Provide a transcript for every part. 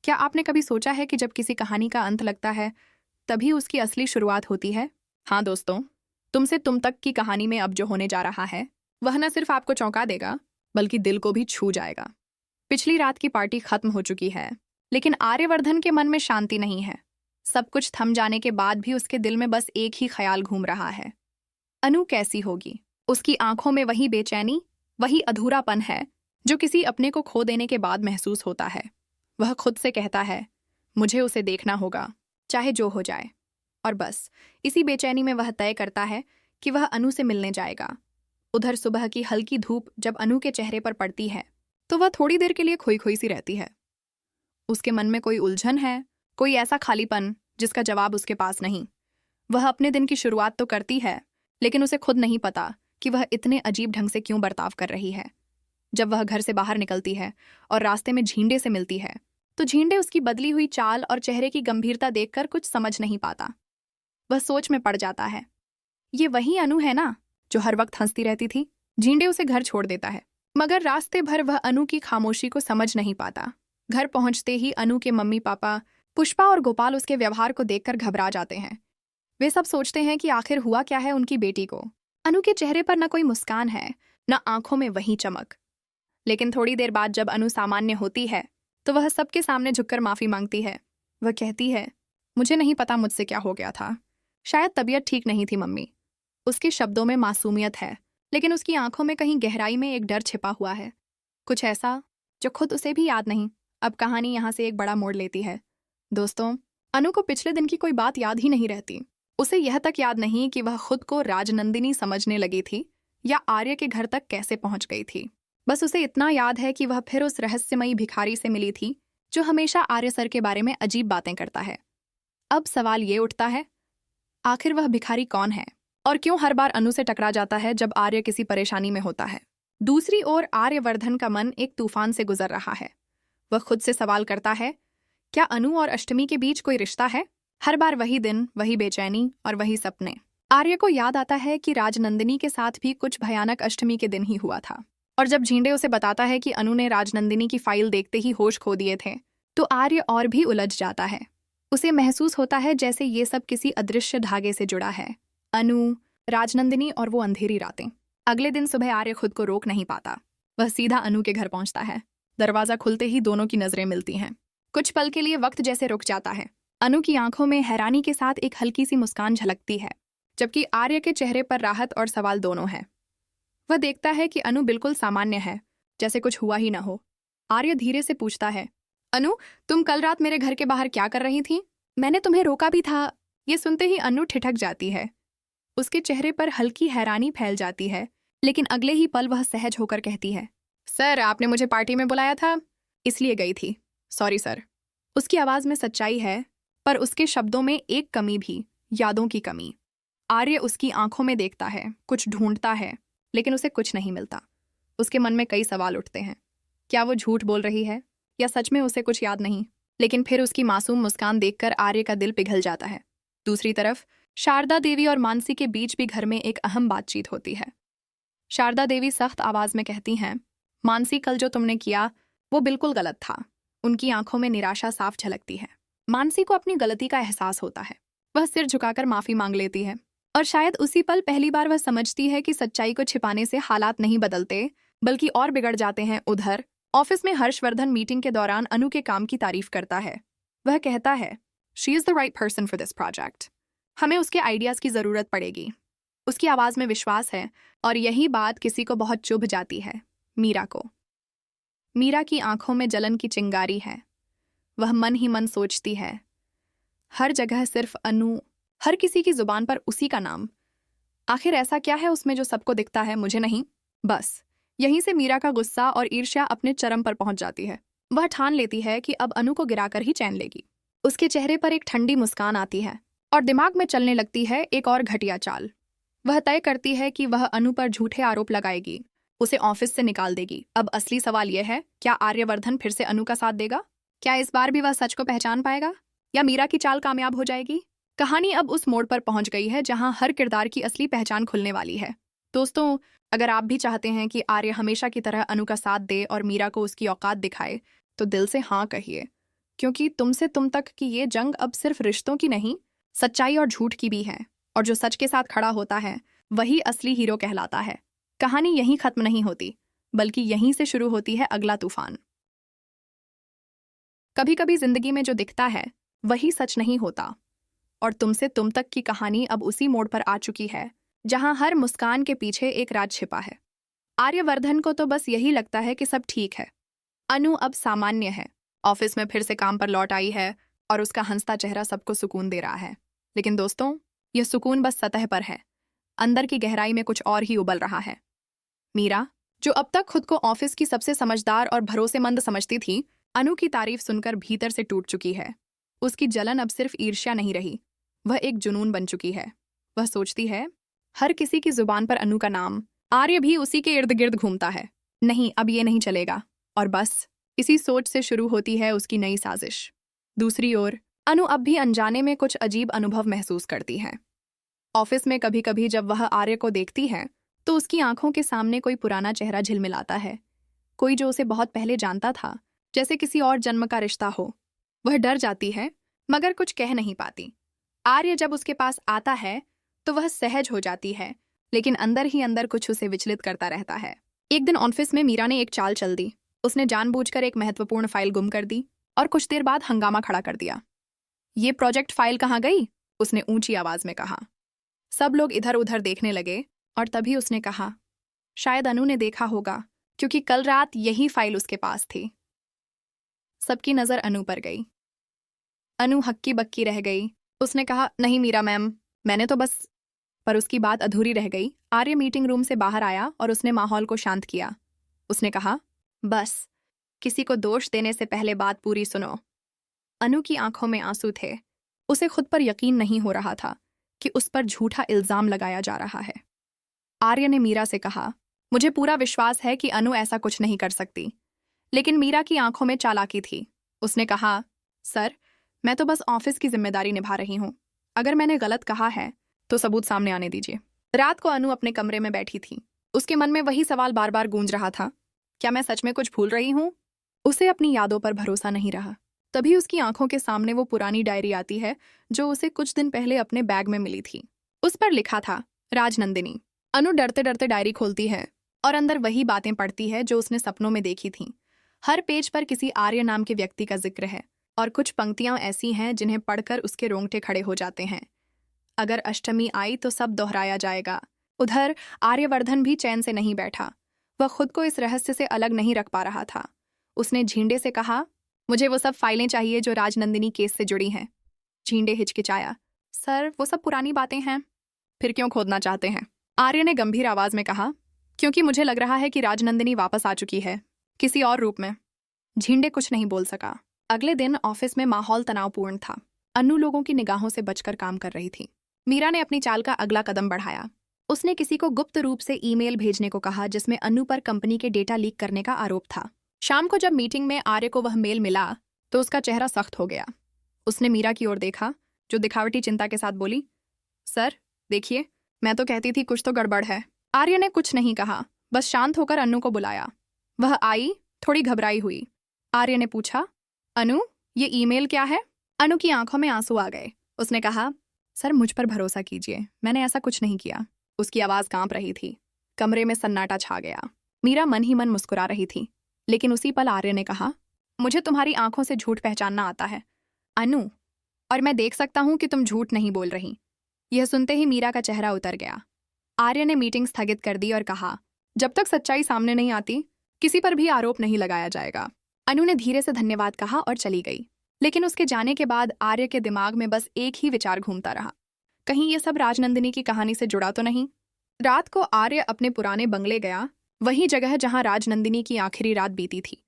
क्या आपने कभी सोचा है कि जब किसी कहानी का अंत लगता है तभी उसकी असली शुरुआत होती है? हाँ दोस्तों, तुमसे तुम तक की कहानी में अब जो होने जा रहा है वह न सिर्फ आपको चौंका देगा बल्कि दिल को भी छू जाएगा। पिछली रात की पार्टी खत्म हो चुकी है, लेकिन आर्यवर्धन के मन में शांति नहीं है। सब कुछ थम जाने के बाद भी उसके दिल में बस एक ही ख्याल घूम रहा है, अनु कैसी होगी। उसकी आंखों में वही बेचैनी, वही अधूरापन है जो किसी अपने को खो देने के बाद महसूस होता है। वह खुद से कहता है, मुझे उसे देखना होगा, चाहे जो हो जाए। और बस इसी बेचैनी में वह तय करता है कि वह अनु से मिलने जाएगा। उधर सुबह की हल्की धूप जब अनु के चेहरे पर पड़ती है तो वह थोड़ी देर के लिए खोई खोई सी रहती है। उसके मन में कोई उलझन है, कोई ऐसा खालीपन जिसका जवाब उसके पास नहीं। वह अपने दिन की शुरुआत तो करती है, लेकिन उसे खुद नहीं पता कि वह इतने अजीब ढंग से क्यों बर्ताव कर रही है। जब वह घर से बाहर निकलती है और रास्ते में झींडे से मिलती है तो झींडे उसकी बदली हुई चाल और चेहरे की गंभीरता देखकर कुछ समझ नहीं पाता। वह सोच में पड़ जाता है, ये वही अनु है ना जो हर वक्त हंसती रहती थी। झींडे उसे घर छोड़ देता है, मगर रास्ते भर वह अनु की खामोशी को समझ नहीं पाता। घर पहुंचते ही अनु के मम्मी पापा पुष्पा और गोपाल उसके व्यवहार को देखकर घबरा जाते हैं। वे सब सोचते हैं कि आखिर हुआ क्या है उनकी बेटी को। अनु के चेहरे पर न कोई मुस्कान है, न आंखों में वही चमक। लेकिन थोड़ी देर बाद जब अनु सामान्य होती है तो वह सबके सामने झुककर माफी मांगती है। वह कहती है, मुझे नहीं पता मुझसे क्या हो गया था, शायद तबीयत ठीक नहीं थी मम्मी। उसके शब्दों में मासूमियत है, लेकिन उसकी आंखों में कहीं गहराई में एक डर छिपा हुआ है, कुछ ऐसा जो खुद उसे भी याद नहीं। अब कहानी यहाँ से एक बड़ा मोड़ लेती है। दोस्तों, अनु को पिछले दिन की कोई बात याद ही नहीं रहती। उसे यह तक याद नहीं कि वह खुद को राजनंदिनी समझने लगी थी या आर्य के घर तक कैसे पहुंच गई थी। बस उसे इतना याद है कि वह फिर उस रहस्यमयी भिखारी से मिली थी जो हमेशा आर्य सर के बारे में अजीब बातें करता है। अब सवाल ये उठता है, आखिर वह भिखारी कौन है और क्यों हर बार अनु से टकरा जाता है जब आर्य किसी परेशानी में होता है। दूसरी ओर आर्यवर्धन का मन एक तूफान से गुजर रहा है। वह खुद से सवाल करता है, क्या अनु और अष्टमी के बीच कोई रिश्ता है? हर बार वही दिन, वही बेचैनी और वही सपने। आर्य को याद आता है कि राजनंदिनी के साथ भी कुछ भयानक अष्टमी के दिन ही हुआ था, और जब झींडे उसे बताता है कि अनु ने राजनंदिनी की फाइल देखते ही होश खो दिए थे तो आर्य और भी उलझ जाता है। उसे महसूस होता है जैसे ये सब किसी अदृश्य धागे से जुड़ा है, अनु, राजनंदिनी और वो अंधेरी रातें। अगले दिन सुबह आर्य खुद को रोक नहीं पाता। वह सीधा अनु के घर पहुंचता है। दरवाजा खुलते ही दोनों की नजरें मिलती हैं। कुछ पल के लिए वक्त जैसे रुक जाता है। अनु की आंखों में हैरानी के साथ एक हल्की सी मुस्कान झलकती है, जबकि आर्य के चेहरे पर राहत और सवाल दोनों हैं। वह देखता है कि अनु बिल्कुल सामान्य है, जैसे कुछ हुआ ही ना हो। आर्य धीरे से पूछता है, अनु, तुम कल रात मेरे घर के बाहर क्या कर रही थी? मैंने तुम्हें रोका भी था। ये सुनते ही अनु ठिठक जाती है। उसके चेहरे पर हल्की हैरानी फैल जाती है, लेकिन अगले ही पल वह सहज होकर कहती है, सर, आपने मुझे पार्टी में बुलाया था, इसलिए गई थी। Sorry sir. उसकी आवाज में सच्चाई है, पर उसके शब्दों में एक कमी भी, यादों की कमी। आर्य उसकी आंखों में देखता है, कुछ ढूंढता है, लेकिन उसे कुछ नहीं मिलता। उसके मन में कई सवाल उठते हैं। क्या वो झूठ बोल रही है या सच में उसे कुछ याद नहीं? लेकिन फिर उसकी मासूम मुस्कान देखकर आर्य का दिल पिघल जाता है। दूसरी तरफ शारदा देवी और मानसी के बीच भी घर में एक अहम बातचीत होती है। शारदा देवी सख्त आवाज में कहती हैं, मानसी, कल जो तुमने किया वो बिल्कुल गलत था। उनकी आंखों में निराशा साफ झलकती है। मानसी को अपनी गलती का एहसास होता है। वह सिर झुकाकर माफी मांग लेती है, और शायद उसी पल पहली बार वह समझती है कि सच्चाई को छिपाने से हालात नहीं बदलते बल्कि और बिगड़ जाते हैं। उधर ऑफिस में हर्षवर्धन मीटिंग के दौरान अनु के काम की तारीफ करता है। वह कहता है, she is the right person for this project. हमें उसके आइडियाज की जरूरत पड़ेगी। उसकी आवाज में विश्वास है, और यही बात किसी को बहुत चुभ जाती है, मीरा को। मीरा की आंखों में जलन की चिंगारी है। वह मन ही मन सोचती है, हर जगह सिर्फ अनु, हर किसी की जुबान पर उसी का नाम। आखिर ऐसा क्या है उसमें जो सबको दिखता है, मुझे नहीं? बस यहीं से मीरा का गुस्सा और ईर्ष्या अपने चरम पर पहुंच जाती है। वह ठान लेती है कि अब अनु को गिराकर ही चैन लेगी। उसके चेहरे पर एक ठंडी मुस्कान आती है और दिमाग में चलने लगती है एक और घटिया चाल। वह तय करती है कि वह अनु पर झूठे आरोप लगाएगी, उसे ऑफिस से निकाल देगी। अब असली सवाल यह है, क्या आर्यवर्धन फिर से अनु का साथ देगा? क्या इस बार भी वह सच को पहचान पाएगा, या मीरा की चाल कामयाब हो जाएगी? कहानी अब उस मोड़ पर पहुंच गई है जहां हर किरदार की असली पहचान खुलने वाली है। दोस्तों, अगर आप भी चाहते हैं कि आर्य हमेशा की तरह अनु का साथ दे और मीरा को उसकी औकात दिखाए, तो दिल से हाँ कहिए। क्योंकि तुमसे तुम तक की ये जंग अब सिर्फ रिश्तों की नहीं, सच्चाई और झूठ की भी है। और जो सच के साथ खड़ा होता है वही असली हीरो कहलाता है। कहानी यहीं खत्म नहीं होती, बल्कि यहीं से शुरू होती है अगला तूफान। कभी कभी जिंदगी में जो दिखता है वही सच नहीं होता, और तुमसे तुम तक की कहानी अब उसी मोड़ पर आ चुकी है जहां हर मुस्कान के पीछे एक राज छिपा है। आर्यवर्धन को तो बस यही लगता है कि सब ठीक है। अनु अब सामान्य है, ऑफिस में फिर से काम पर लौट आई है और उसका हंसता चेहरा सबको सुकून दे रहा है। लेकिन दोस्तों, यह सुकून बस सतह पर है, अंदर की गहराई में कुछ और ही उबल रहा है। मीरा, जो अब तक खुद को ऑफिस की सबसे समझदार और भरोसेमंद समझती थी, अनु की तारीफ सुनकर भीतर से टूट चुकी है। उसकी जलन अब सिर्फ ईर्ष्या नहीं रही, वह एक जुनून बन चुकी है। वह सोचती है, हर किसी की जुबान पर अनु का नाम, आर्य भी उसी के इर्द गिर्द घूमता है। नहीं, अब ये नहीं चलेगा। और बस इसी सोच से शुरू होती है उसकी नई साजिश। दूसरी ओर अनु अब भी अनजाने में कुछ अजीब अनुभव महसूस करती है। ऑफिस में कभी कभी जब वह आर्य को देखती है तो उसकी आंखों के सामने कोई पुराना चेहरा झिलमिलाता है, कोई जो उसे बहुत पहले जानता था, जैसे किसी और जन्म का रिश्ता हो। वह डर जाती है मगर कुछ कह नहीं पाती। आर्य जब उसके पास आता है तो वह सहज हो जाती है, लेकिन अंदर ही अंदर कुछ उसे विचलित करता रहता है। एक दिन ऑफिस में मीरा ने एक चाल चल दी। उसने जानबूझकर एक महत्वपूर्ण फाइल गुम कर दी और कुछ देर बाद हंगामा खड़ा कर दिया। ये प्रोजेक्ट फाइल कहाँ गई? उसने ऊंची आवाज में कहा। सब लोग इधर उधर देखने लगे और तभी उसने कहा, शायद अनु ने देखा होगा, क्योंकि कल रात यही फाइल उसके पास थी। सबकी नजर अनु पर गई। अनु हक्की बक्की रह गई। उसने कहा, नहीं मीरा मैम, मैंने तो बस। पर उसकी बात अधूरी रह गई। आर्य मीटिंग रूम से बाहर आया और उसने माहौल को शांत किया। उसने कहा, बस किसी को दोष देने से पहले बात पूरी सुनो। अनु की आंखों में आंसू थे। उसे खुद पर यकीन नहीं हो रहा था कि उस पर झूठा इल्जाम लगाया जा रहा है। आर्य ने मीरा से कहा, मुझे पूरा विश्वास है कि अनु ऐसा कुछ नहीं कर सकती। लेकिन मीरा की आंखों में चालाकी थी। उसने कहा, सर, मैं तो बस ऑफिस की जिम्मेदारी निभा रही हूं। अगर मैंने गलत कहा है तो सबूत सामने आने दीजिए। रात को अनु अपने कमरे में बैठी थी। उसके मन में वही सवाल बार बार गूंज रहा था, क्या मैं सच में कुछ भूल रही हूं? उसे अपनी यादों पर भरोसा नहीं रहा। तभी उसकी आंखों के सामने वो पुरानी डायरी आती है जो उसे कुछ दिन पहले अपने बैग में मिली थी। उस पर लिखा था, राजनंदिनी। अनु डरते डरते डायरी खोलती है और अंदर वही बातें पढ़ती है जो उसने सपनों में देखी थीं। हर पेज पर किसी आर्य नाम के व्यक्ति का जिक्र है और कुछ पंक्तियां ऐसी हैं जिन्हें पढ़कर उसके रोंगटे खड़े हो जाते हैं। अगर अष्टमी आई तो सब दोहराया जाएगा। उधर आर्यवर्धन भी चैन से नहीं बैठा। वह खुद को इस रहस्य से अलग नहीं रख पा रहा था। उसने झींडे से कहा, मुझे वो सब फाइलें चाहिए जो राजनंदिनी केस से जुड़ी हैं। झींडे हिचकिचाया, सर, वो सब पुरानी बातें हैं। फिर क्यों खोदना चाहते हैं? आर्य ने गंभीर आवाज में कहा, क्योंकि मुझे लग रहा है कि राजनंदिनी वापस आ चुकी है, किसी और रूप में। झींडे कुछ नहीं बोल सका। अगले दिन ऑफिस में माहौल तनावपूर्ण था। अनु लोगों की निगाहों से बचकर काम कर रही थी। मीरा ने अपनी चाल का अगला कदम बढ़ाया। उसने किसी को गुप्त रूप से ईमेल भेजने को कहा जिसमें अनु पर कंपनी के डेटा लीक करने का आरोप था। शाम को जब मीटिंग में आर्य को वह मेल मिला तो उसका चेहरा सख्त हो गया। उसने मीरा की ओर देखा, जो दिखावटी चिंता के साथ बोली, सर देखिए, मैं तो कहती थी कुछ तो गड़बड़ है। आर्य ने कुछ नहीं कहा, बस शांत होकर अनु को बुलाया। वह आई, थोड़ी घबराई हुई। आर्य ने पूछा, अनु, ये ईमेल क्या है? अनु की आंखों में आंसू आ गए। उसने कहा, सर मुझ पर भरोसा कीजिए, मैंने ऐसा कुछ नहीं किया। उसकी आवाज कांप रही थी। कमरे में सन्नाटा छा गया। मीरा मन ही मन मुस्कुरा रही थी, लेकिन उसी पल आर्य ने कहा, मुझे तुम्हारी आंखों से झूठ पहचानना आता है अनु, और मैं देख सकता हूं कि तुम झूठ नहीं बोल रही। यह सुनते ही मीरा का चेहरा उतर गया। आर्य ने मीटिंग स्थगित कर दी और कहा, जब तक सच्चाई सामने नहीं आती किसी पर भी आरोप नहीं लगाया जाएगा। अनु ने धीरे से धन्यवाद कहा और चली गई। लेकिन उसके जाने के बाद आर्य के दिमाग में बस एक ही विचार घूमता रहा, कहीं ये सब राजनंदिनी की कहानी से जुड़ा तो नहीं। रात को आर्य अपने पुराने बंगले गया, वही जगह जहां राजनंदिनी की आखिरी रात बीती थी।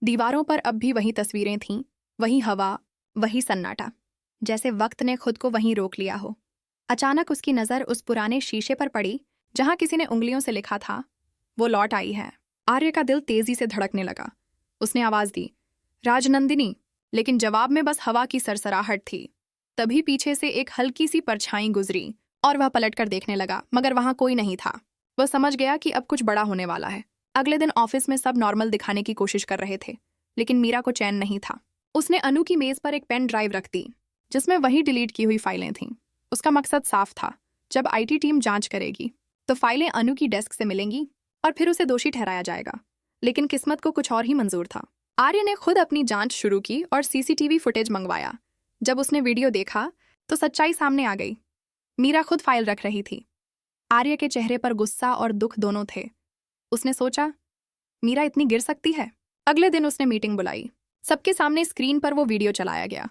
दीवारों पर अब भी वही तस्वीरें थीं, वही हवा, वही सन्नाटा, जैसे वक्त ने खुद को वहीं रोक लिया हो। अचानक उसकी नज़र उस पुराने शीशे पर पड़ी जहां किसी ने उंगलियों से लिखा था, वो लौट आई है। आर्य का दिल तेजी से धड़कने लगा। उसने आवाज दी, राजनंदिनी, लेकिन जवाब में बस हवा की सरसराहट थी। तभी पीछे से एक हल्की सी परछाई गुजरी और वह पलटकर देखने लगा, मगर वहां कोई नहीं था। वह समझ गया कि अब कुछ बड़ा होने वाला है। अगले दिन ऑफिस में सब नॉर्मल दिखाने की कोशिश कर रहे थे, लेकिन मीरा को चैन नहीं था। उसने अनु की मेज पर एक पेन ड्राइव रख दी जिसमें वही डिलीट की हुई फाइलें थीं। उसका मकसद साफ था, जब आईटी टीम जांच करेगी तो फाइलें अनु की डेस्क से मिलेंगी और फिर उसे दोषी ठहराया जाएगा। लेकिन किस्मत को कुछ और ही मंजूर था। आर्य ने खुद अपनी जांच शुरू की और सीसीटीवी फुटेज मंगवाया। जब उसने वीडियो देखा तो सच्चाई सामने आ गई। मीरा खुद फाइल रख रही थी। आर्य के चेहरे पर गुस्सा और दुख दोनों थे। उसने सोचा, मीरा इतनी गिर सकती है? अगले दिन उसने मीटिंग बुलाई। सबके सामने स्क्रीन पर वो वीडियो चलाया गया।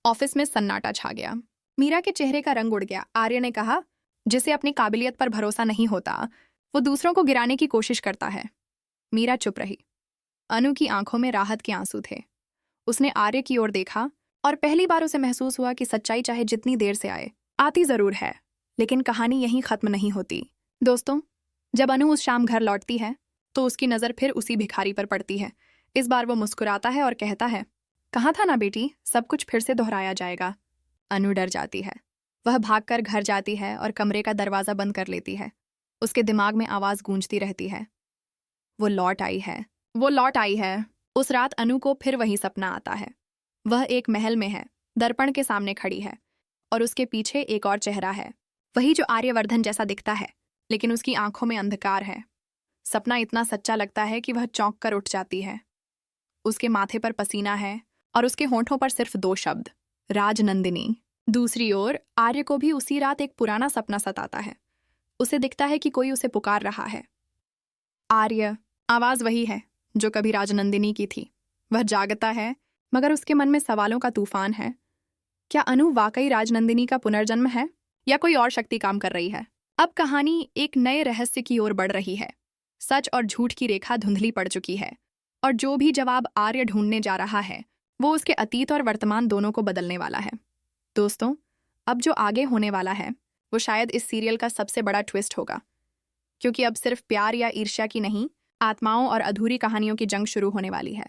ऑफिस में सन्नाटा छा गया। मीरा के चेहरे का रंग उड़ गया। आर्य ने कहा, जिसे अपनी काबिलियत पर भरोसा नहीं होता वो दूसरों को गिराने की कोशिश करता है। मीरा चुप रही। अनु की आंखों में राहत के आंसू थे। उसने आर्य की ओर देखा और पहली बार उसे महसूस हुआ कि सच्चाई चाहे जितनी देर से आए, आती जरूर है, लेकिन कहानी यहीं खत्म नहीं होती। दोस्तों, जब अनु उस शाम घर लौटती है तो उसकी नज़र फिर उसी भिखारी पर पड़ती है। इस बार वो मुस्कुराता है और कहता है, कहा था ना बेटी, सब कुछ फिर से दोहराया जाएगा। अनु डर जाती है। वह भागकर घर जाती है और कमरे का दरवाज़ा बंद कर लेती है। उसके दिमाग में आवाज़ गूंजती रहती है, वो लौट आई है, वो लौट आई है। उस रात अनु को फिर वही सपना आता है। वह एक महल में है, दर्पण के सामने खड़ी है और उसके पीछे एक और चेहरा है, वही जो आर्यवर्धन जैसा दिखता है, लेकिन उसकी आंखों में अंधकार है। सपना इतना सच्चा लगता है कि वह चौंक कर उठ जाती है। उसके माथे पर पसीना है और उसके होंठों पर सिर्फ 2 शब्द, राजनंदिनी। दूसरी ओर आर्य को भी उसी रात एक पुराना सपना सताता है। उसे दिखता है कि कोई उसे पुकार रहा है। आर्य, आवाज वही है जो कभी राजनंदिनी की थी। वह जागता है, मगर उसके मन में सवालों का तूफान है। क्या अनु वाकई राजनंदिनी का पुनर्जन्म है या कोई और शक्ति काम कर रही है? अब कहानी एक नए रहस्य की ओर बढ़ रही है। सच और झूठ की रेखा धुंधली पड़ चुकी है और जो भी जवाब आर्य ढूंढने जा रहा है वो उसके अतीत और वर्तमान दोनों को बदलने वाला है। दोस्तों, अब जो आगे होने वाला है वो शायद इस सीरियल का सबसे बड़ा ट्विस्ट होगा, क्योंकि अब सिर्फ प्यार या ईर्ष्या की नहीं, आत्माओं और अधूरी कहानियों की जंग शुरू होने वाली है।